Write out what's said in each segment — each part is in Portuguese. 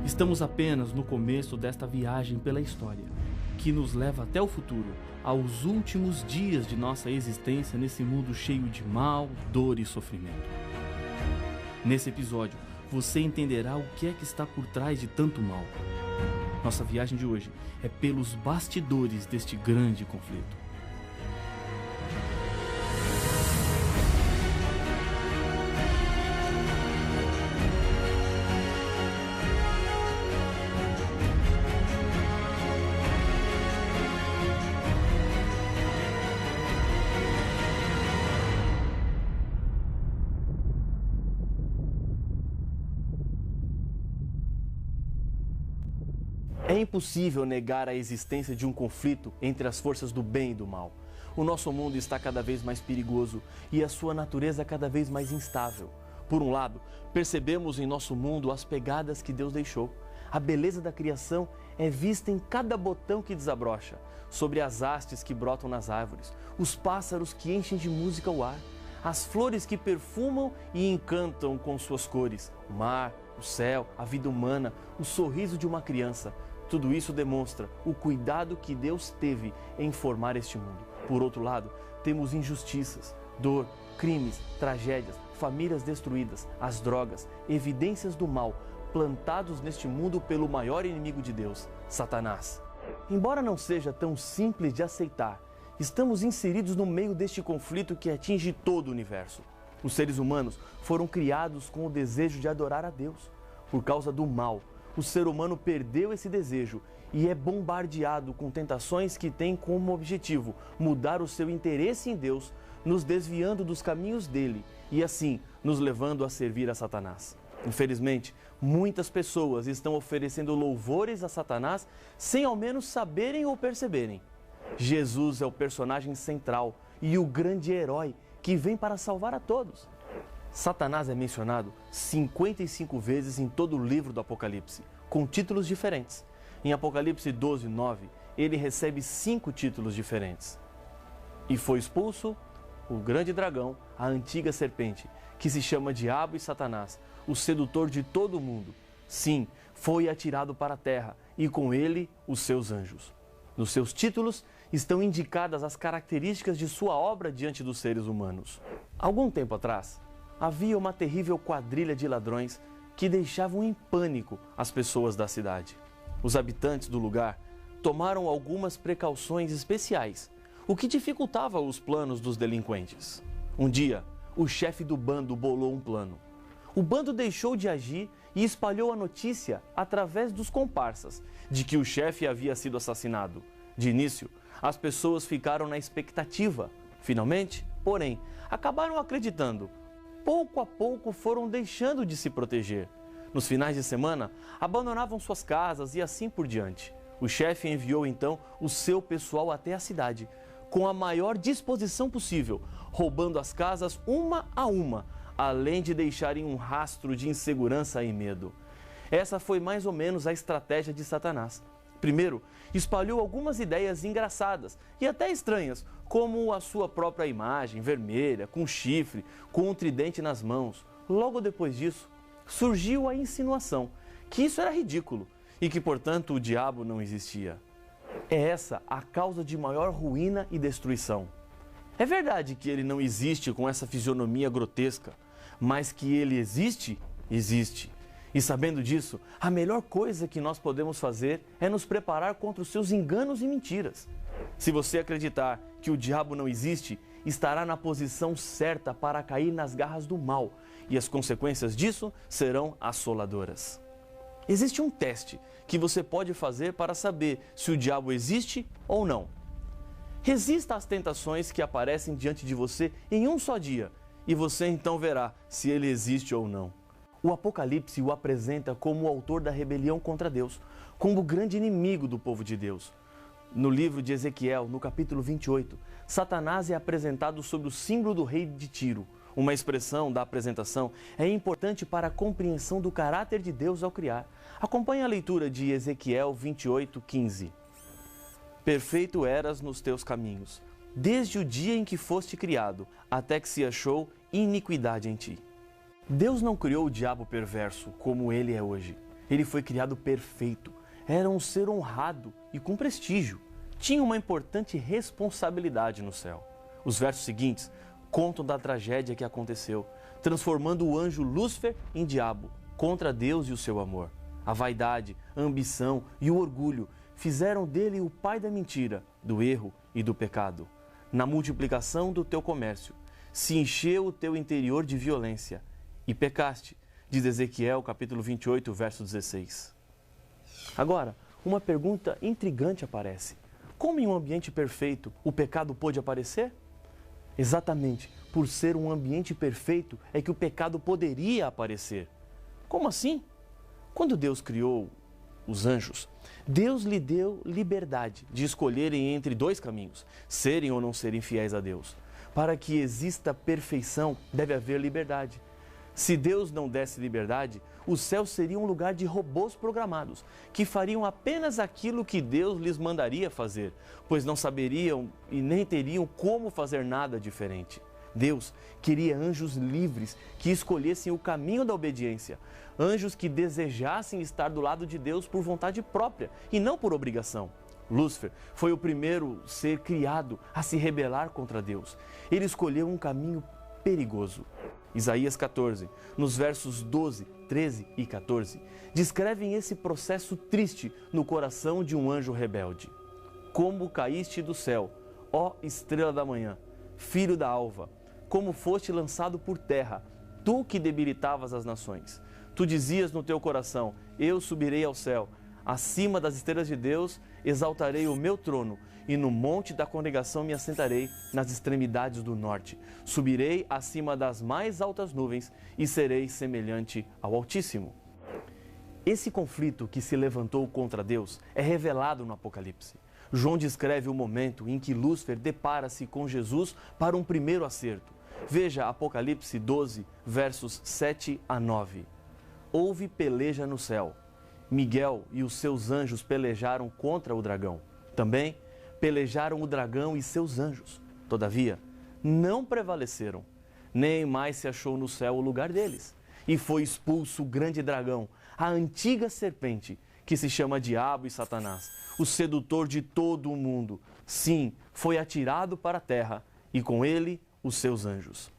Estamos apenas no começo desta viagem pela história, que nos leva até o futuro, aos últimos dias de nossa existência nesse mundo cheio de mal, dor e sofrimento. Nesse episódio, você entenderá o que é que está por trás de tanto mal. Nossa viagem de hoje é pelos bastidores deste grande conflito. É impossível negar a existência de um conflito entre as forças do bem e do mal. O nosso mundo está cada vez mais perigoso e a sua natureza cada vez mais instável. Por um lado, percebemos em nosso mundo as pegadas que Deus deixou. A beleza da criação é vista em cada botão que desabrocha, sobre as hastes que brotam nas árvores, os pássaros que enchem de música o ar, as flores que perfumam e encantam com suas cores, o mar, o céu, a vida humana, o sorriso de uma criança. Tudo isso demonstra o cuidado que Deus teve em formar este mundo. Por outro lado, temos injustiças, dor, crimes, tragédias, famílias destruídas, as drogas, evidências do mal, plantados neste mundo pelo maior inimigo de Deus, Satanás. Embora não seja tão simples de aceitar, estamos inseridos no meio deste conflito que atinge todo o universo. Os seres humanos foram criados com o desejo de adorar a Deus. Por causa do mal, o ser humano perdeu esse desejo e é bombardeado com tentações que têm como objetivo mudar o seu interesse em Deus, nos desviando dos caminhos dele e assim nos levando a servir a Satanás. Infelizmente, muitas pessoas estão oferecendo louvores a Satanás sem ao menos saberem ou perceberem. Jesus é o personagem central e o grande herói que vem para salvar a todos. Satanás é mencionado 55 vezes em todo o livro do Apocalipse, com títulos diferentes. Em Apocalipse 12:9, ele recebe 5 títulos diferentes. E foi expulso o grande dragão, a antiga serpente, que se chama Diabo e Satanás, o sedutor de todo o mundo. Sim, foi atirado para a terra e com ele os seus anjos. Nos seus títulos estão indicadas as características de sua obra diante dos seres humanos. Algum tempo atrás, havia uma terrível quadrilha de ladrões que deixavam em pânico as pessoas da cidade. Os habitantes do lugar tomaram algumas precauções especiais, o que dificultava os planos dos delinquentes. Um dia, o chefe do bando bolou um plano. O bando deixou de agir e espalhou a notícia através dos comparsas de que o chefe havia sido assassinado. De início, as pessoas ficaram na expectativa. Finalmente, porém, acabaram acreditando. Pouco a pouco foram deixando de se proteger. Nos finais de semana, abandonavam suas casas e assim por diante. O chefe enviou então o seu pessoal até a cidade, com a maior disposição possível, roubando as casas uma a uma, além de deixarem um rastro de insegurança e medo. Essa foi mais ou menos a estratégia de Satanás. Primeiro, espalhou algumas ideias engraçadas e até estranhas, como a sua própria imagem, vermelha, com chifre, com um tridente nas mãos. Logo depois disso, surgiu a insinuação que isso era ridículo e que, portanto, o diabo não existia. É essa a causa de maior ruína e destruição. É verdade que ele não existe com essa fisionomia grotesca, mas que ele existe, existe. E sabendo disso, a melhor coisa que nós podemos fazer é nos preparar contra os seus enganos e mentiras. Se você acreditar que o diabo não existe, estará na posição certa para cair nas garras do mal, e as consequências disso serão assoladoras. Existe um teste que você pode fazer para saber se o diabo existe ou não. Resista às tentações que aparecem diante de você em um só dia, e você então verá se ele existe ou não. O Apocalipse o apresenta como o autor da rebelião contra Deus, como o grande inimigo do povo de Deus. No livro de Ezequiel, no capítulo 28, Satanás é apresentado sob o símbolo do rei de Tiro. Uma expressão da apresentação é importante para a compreensão do caráter de Deus ao criar. Acompanhe a leitura de Ezequiel 28:15. Perfeito eras nos teus caminhos, desde o dia em que foste criado, até que se achou iniquidade em ti. Deus não criou o diabo perverso como ele é hoje. Ele foi criado perfeito, era um ser honrado e com prestígio. Tinha uma importante responsabilidade no céu. Os versos seguintes contam da tragédia que aconteceu, transformando o anjo Lúcifer em diabo, contra Deus e o seu amor. A vaidade, a ambição e o orgulho fizeram dele o pai da mentira, do erro e do pecado. Na multiplicação do teu comércio, se encheu o teu interior de violência e pecaste, diz Ezequiel capítulo 28, verso 16. Agora, uma pergunta intrigante aparece. Como em um ambiente perfeito o pecado pôde aparecer? Exatamente, por ser um ambiente perfeito é que o pecado poderia aparecer. Como assim? Quando Deus criou os anjos, Deus lhe deu liberdade de escolherem entre dois caminhos, serem ou não serem fiéis a Deus. Para que exista perfeição, deve haver liberdade. Se Deus não desse liberdade, o céu seria um lugar de robôs programados, que fariam apenas aquilo que Deus lhes mandaria fazer, pois não saberiam e nem teriam como fazer nada diferente. Deus queria anjos livres que escolhessem o caminho da obediência, anjos que desejassem estar do lado de Deus por vontade própria e não por obrigação. Lúcifer foi o primeiro ser criado a se rebelar contra Deus. Ele escolheu um caminho perigoso. Isaías 14, nos versos 12, 13 e 14, descrevem esse processo triste no coração de um anjo rebelde. Como caíste do céu, ó estrela da manhã, filho da alva, como foste lançado por terra, tu que debilitavas as nações. Tu dizias no teu coração, eu subirei ao céu, acima das estrelas de Deus exaltarei o meu trono, e no monte da congregação me assentarei nas extremidades do norte. Subirei acima das mais altas nuvens e serei semelhante ao Altíssimo. Esse conflito que se levantou contra Deus é revelado no Apocalipse. João descreve o momento em que Lúcifer depara-se com Jesus para um primeiro acerto. Veja Apocalipse 12, versos 7 a 9. Houve peleja no céu. Miguel e os seus anjos pelejaram contra o dragão. Também pelejaram o dragão e seus anjos. Todavia, não prevaleceram. Nem mais se achou no céu o lugar deles. E foi expulso o grande dragão, a antiga serpente, que se chama Diabo e Satanás, o sedutor de todo o mundo. Sim, foi atirado para a terra, e com ele os seus anjos.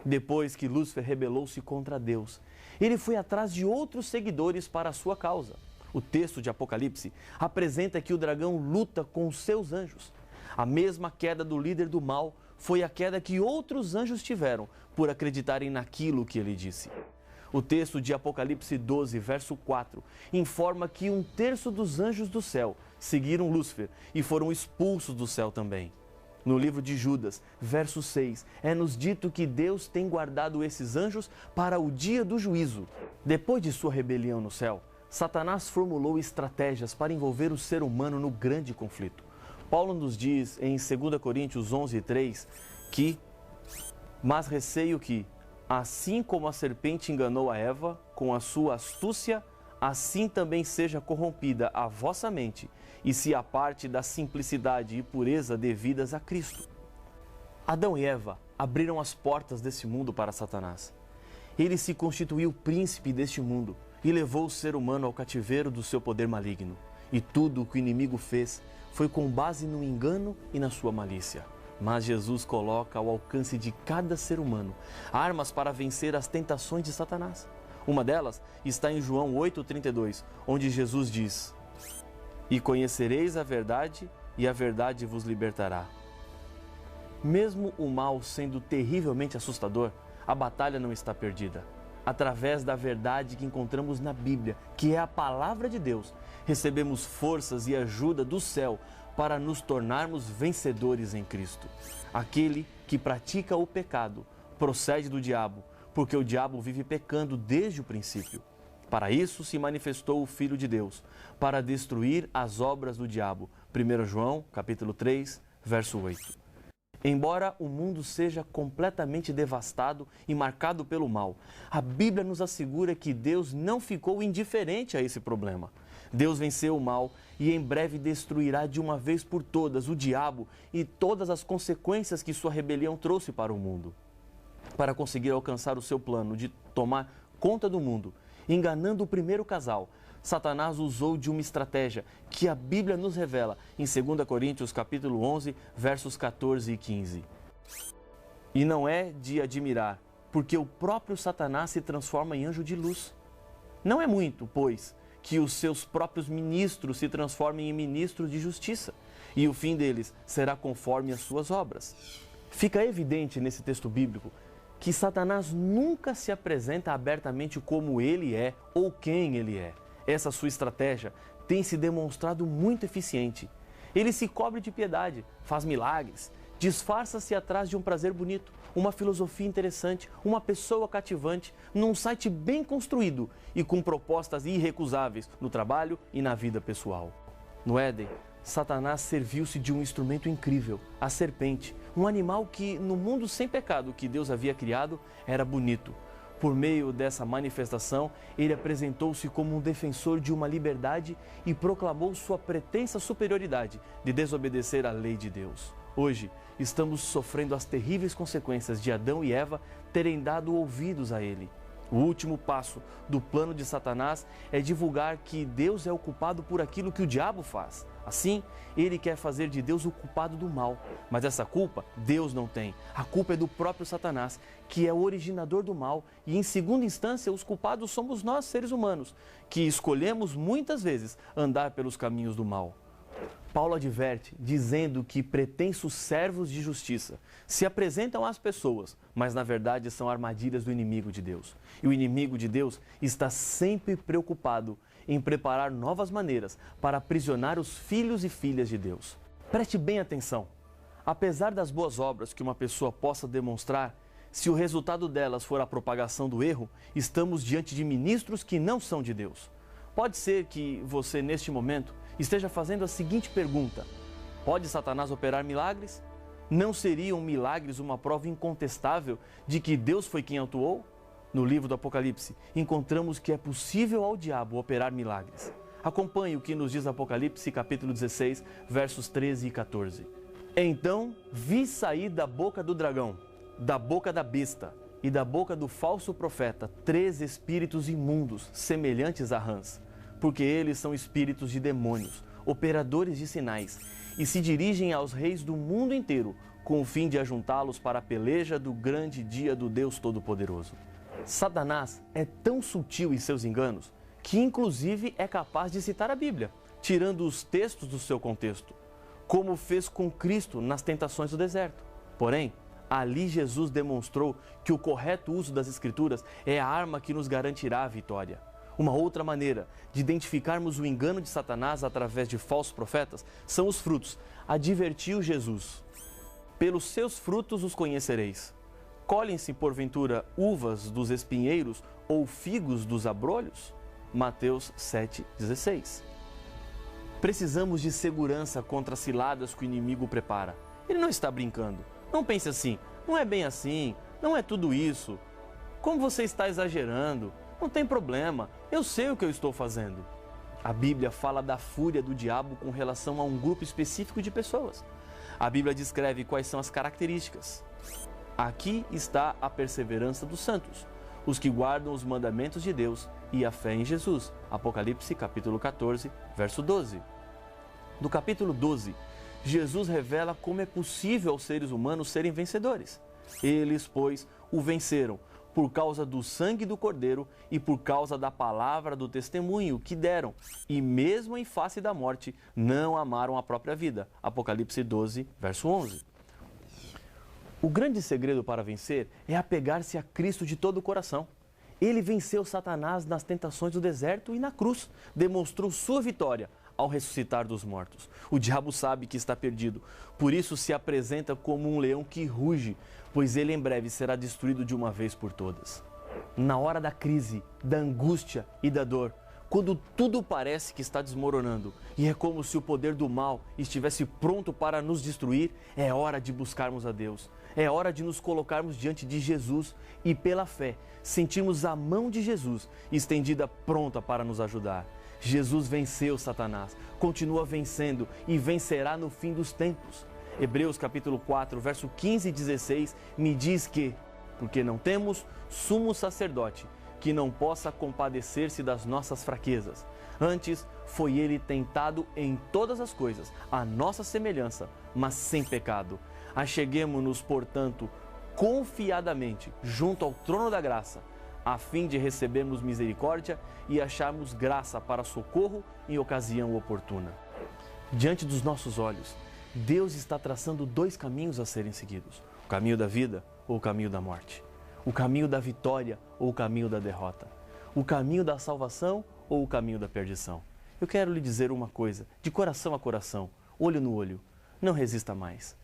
Depois que Lúcifer rebelou-se contra Deus, ele foi atrás de outros seguidores para a sua causa. O texto de Apocalipse apresenta que o dragão luta com os seus anjos. A mesma queda do líder do mal foi a queda que outros anjos tiveram por acreditarem naquilo que ele disse. O texto de Apocalipse 12, verso 4, informa que 1/3 dos anjos do céu seguiram Lúcifer e foram expulsos do céu também. No livro de Judas, verso 6, é-nos dito que Deus tem guardado esses anjos para o dia do juízo. Depois de sua rebelião no céu, Satanás formulou estratégias para envolver o ser humano no grande conflito. Paulo nos diz em 2 Coríntios 11, 3, que mas receio que, assim como a serpente enganou a Eva com a sua astúcia, assim também seja corrompida a vossa mente e se aparte da simplicidade e pureza devidas a Cristo. Adão e Eva abriram as portas desse mundo para Satanás. Ele se constituiu príncipe deste mundo e levou o ser humano ao cativeiro do seu poder maligno. E tudo o que o inimigo fez foi com base no engano e na sua malícia. Mas Jesus coloca ao alcance de cada ser humano armas para vencer as tentações de Satanás. Uma delas está em João 8,32, onde Jesus diz: e conhecereis a verdade, e a verdade vos libertará. Mesmo o mal sendo terrivelmente assustador, a batalha não está perdida. Através da verdade que encontramos na Bíblia, que é a palavra de Deus, recebemos forças e ajuda do céu para nos tornarmos vencedores em Cristo. Aquele que pratica o pecado procede do diabo, porque o diabo vive pecando desde o princípio. Para isso se manifestou o Filho de Deus, para destruir as obras do diabo. 1 João, capítulo 3, verso 8. Embora o mundo seja completamente devastado e marcado pelo mal, a Bíblia nos assegura que Deus não ficou indiferente a esse problema. Deus venceu o mal e em breve destruirá de uma vez por todas o diabo e todas as consequências que sua rebelião trouxe para o mundo. Para conseguir alcançar o seu plano de tomar conta do mundo, enganando o primeiro casal, Satanás usou de uma estratégia que a Bíblia nos revela em 2 Coríntios capítulo 11, versos 14 e 15. E não é de admirar, porque o próprio Satanás se transforma em anjo de luz. Não é muito, pois, que os seus próprios ministros se transformem em ministros de justiça, e o fim deles será conforme as suas obras. Fica evidente nesse texto bíblico que Satanás nunca se apresenta abertamente como ele é ou quem ele é. Essa sua estratégia tem se demonstrado muito eficiente. Ele se cobre de piedade, faz milagres, disfarça-se atrás de um prazer bonito, uma filosofia interessante, uma pessoa cativante, num site bem construído e com propostas irrecusáveis no trabalho e na vida pessoal. No Éden, Satanás serviu-se de um instrumento incrível, a serpente, um animal que, no mundo sem pecado que Deus havia criado, era bonito. Por meio dessa manifestação, ele apresentou-se como um defensor de uma liberdade e proclamou sua pretensa superioridade de desobedecer à lei de Deus. Hoje, estamos sofrendo as terríveis consequências de Adão e Eva terem dado ouvidos a ele. O último passo do plano de Satanás é divulgar que Deus é o culpado por aquilo que o diabo faz. Assim, ele quer fazer de Deus o culpado do mal. Mas essa culpa Deus não tem. A culpa é do próprio Satanás, que é o originador do mal. E em segunda instância, os culpados somos nós, seres humanos, que escolhemos muitas vezes andar pelos caminhos do mal. Paulo adverte, dizendo que pretensos servos de justiça se apresentam às pessoas, mas na verdade são armadilhas do inimigo de Deus. E o inimigo de Deus está sempre preocupado em preparar novas maneiras para aprisionar os filhos e filhas de Deus. Preste bem atenção. Apesar das boas obras que uma pessoa possa demonstrar, se o resultado delas for a propagação do erro, estamos diante de ministros que não são de Deus. Pode ser que você, neste momento, esteja fazendo a seguinte pergunta: pode Satanás operar milagres? Não seriam milagres uma prova incontestável de que Deus foi quem atuou? No livro do Apocalipse, encontramos que é possível ao diabo operar milagres. Acompanhe o que nos diz Apocalipse, capítulo 16, versos 13 e 14. Então vi sair da boca do dragão, da boca da besta e da boca do falso profeta 3 espíritos imundos, semelhantes a rãs, porque eles são espíritos de demônios, operadores de sinais, e se dirigem aos reis do mundo inteiro, com o fim de ajuntá-los para a peleja do grande dia do Deus Todo-Poderoso. Satanás é tão sutil em seus enganos que inclusive é capaz de citar a Bíblia, tirando os textos do seu contexto, como fez com Cristo nas tentações do deserto. Porém, ali Jesus demonstrou que o correto uso das Escrituras é a arma que nos garantirá a vitória. Uma outra maneira de identificarmos o engano de Satanás através de falsos profetas são os frutos. Advertiu Jesus: pelos seus frutos os conhecereis. Colhem-se, porventura, uvas dos espinheiros ou figos dos abrolhos? Mateus 7,16. Precisamos de segurança contra as ciladas que o inimigo prepara. Ele não está brincando. Não pense assim: não é bem assim, não é tudo isso. Como você está exagerando? Não tem problema, eu sei o que eu estou fazendo. A Bíblia fala da fúria do diabo com relação a um grupo específico de pessoas. A Bíblia descreve quais são as características. Aqui está a perseverança dos santos, os que guardam os mandamentos de Deus e a fé em Jesus. Apocalipse capítulo 14, verso 12. No capítulo 12, Jesus revela como é possível aos seres humanos serem vencedores. Eles, pois, o venceram por causa do sangue do Cordeiro e por causa da palavra do testemunho que deram, e mesmo em face da morte, não amaram a própria vida. Apocalipse 12, verso 11. O grande segredo para vencer é apegar-se a Cristo de todo o coração. Ele venceu Satanás nas tentações do deserto e na cruz, demonstrou sua vitória ao ressuscitar dos mortos. O diabo sabe que está perdido, por isso se apresenta como um leão que ruge, pois ele em breve será destruído de uma vez por todas. Na hora da crise, da angústia e da dor, quando tudo parece que está desmoronando e é como se o poder do mal estivesse pronto para nos destruir, é hora de buscarmos a Deus. É hora de nos colocarmos diante de Jesus e, pela fé, sentirmos a mão de Jesus estendida pronta para nos ajudar. Jesus venceu Satanás, continua vencendo e vencerá no fim dos tempos. Hebreus capítulo 4, verso 15 e 16 me diz que, porque não temos sumo sacerdote que não possa compadecer-se das nossas fraquezas, Antes, foi ele tentado em todas as coisas, à nossa semelhança, mas sem pecado. Acheguemo-nos, portanto, confiadamente junto ao trono da graça, a fim de recebermos misericórdia e acharmos graça para socorro em ocasião oportuna. Diante dos nossos olhos, Deus está traçando dois caminhos a serem seguidos: o caminho da vida ou o caminho da morte, o caminho da vitória ou o caminho da derrota, o caminho da salvação ou o caminho da perdição. Eu quero lhe dizer uma coisa, de coração a coração, olho no olho: não resista mais.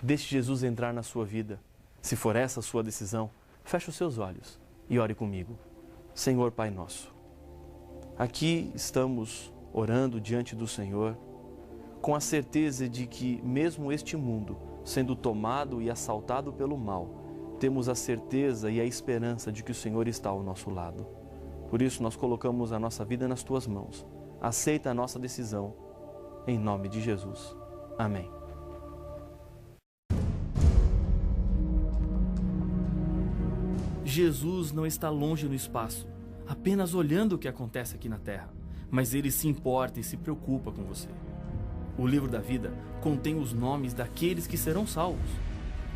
Deixe Jesus entrar na sua vida. Se for essa a sua decisão, feche os seus olhos e ore comigo. Senhor Pai nosso, aqui estamos orando diante do Senhor, com a certeza de que mesmo este mundo sendo tomado e assaltado pelo mal, temos a certeza e a esperança de que o Senhor está ao nosso lado. Por isso nós colocamos a nossa vida nas Tuas mãos. Aceita a nossa decisão, em nome de Jesus. Amém. Jesus não está longe no espaço, apenas olhando o que acontece aqui na Terra, mas Ele se importa e se preocupa com você. O livro da vida contém os nomes daqueles que serão salvos.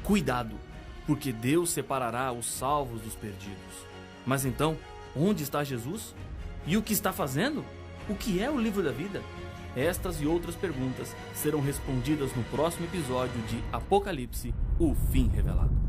Cuidado, porque Deus separará os salvos dos perdidos. Mas então, onde está Jesus? E o que está fazendo? O que é o livro da vida? Estas e outras perguntas serão respondidas no próximo episódio de Apocalipse, o fim revelado.